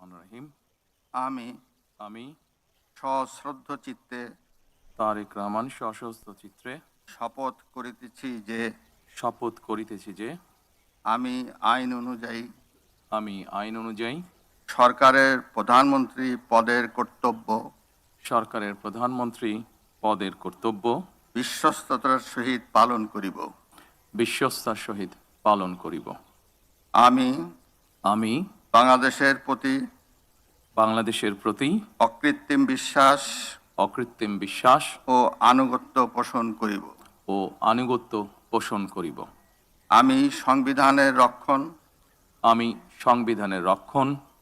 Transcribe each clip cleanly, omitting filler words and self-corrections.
রহিম। আমি আমি সশ্রদ্ধ চিত্তে তারেক রহমান সশস্ত্র চিত্রে শপথ করিতেছি যে শপথ করিতেছি যে আমি আইন অনুযায়ী আইন অনুযায়ী সরকারের প্রধানমন্ত্রী পদের কর্তব্য সরকারের প্রধানমন্ত্রী পদের কর্তব্য বিশ্বস্ততার সহিত পালন করিব। বিশ্বস্তার সহিত পালন করিব। আমি আমি বাংলাদেশের প্রতি অকৃত্রিম বিশ্বাস ও আনুগত্য পোষণ করিব। আমি সংবিধানের রক্ষণ,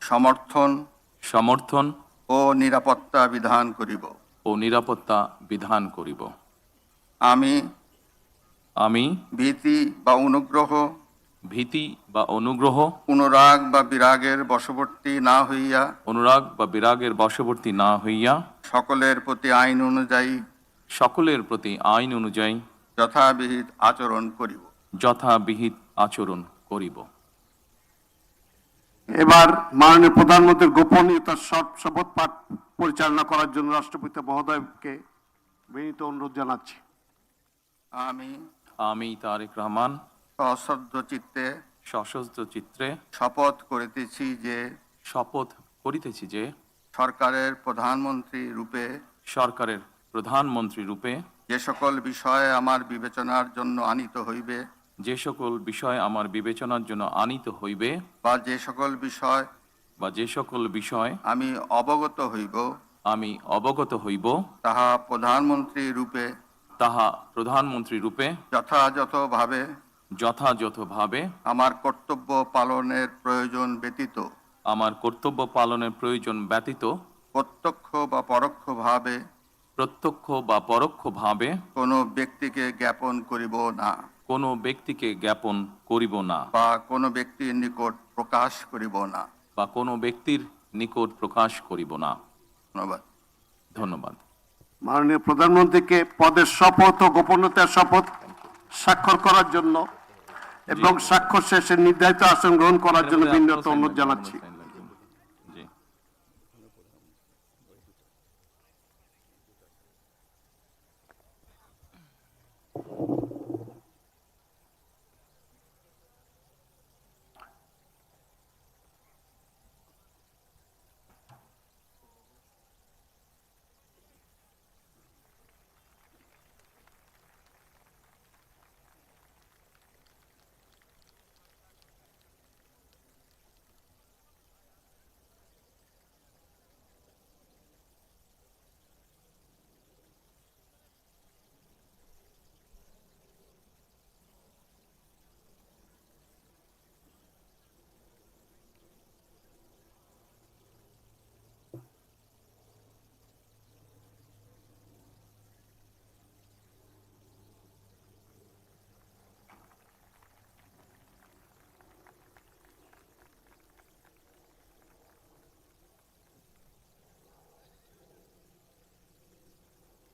সমর্থন ও নিরাপত্তা বিধান করিব। আমি ভীতি বা অনুগ্রহ অনুরাগ বা বিরাগের বশবর্তী না হইয়া সকলের প্রতি আইন অনুযায়ী যথাবিহিত আচরণ করিব। এবার মাননীয় প্রধানমন্ত্রীর গোপনীয়তার শপথ পাঠ পরিচালনা করার জন্য রাষ্ট্রপতি মহোদয়কে বিনীত অনুরোধ জানাচ্ছি। আমি তারেক রহমান সশস্ত্র চিত্রে শপথ করিতেছি যে সরকারের প্রধানমন্ত্রী রূপে যে সকল বিষয় আমার বিবেচনার জন্য আনিত হইবে বা যে সকল বিষয় আমি অবগত হইব তাহা প্রধানমন্ত্রী রূপে যথাযথভাবে আমার কর্তব্য পালনের প্রয়োজন ব্যতীত প্রত্যক্ষ বা পরোক্ষভাবে কোনো ব্যক্তিকে জ্ঞাপন করিব না বা কোনো ব্যক্তির নিকট প্রকাশ করিব না। ধন্যবাদ। মাননীয় প্রধানমন্ত্রীকে পদের শপথ ও গোপনীয়তার শপথ স্বাক্ষর করার জন্য এবং স্বাক্ষর শেষে নির্ধারিত আসন গ্রহণ করার জন্য বিনীত অনুরোধ জানাচ্ছি।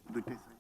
দুইটাই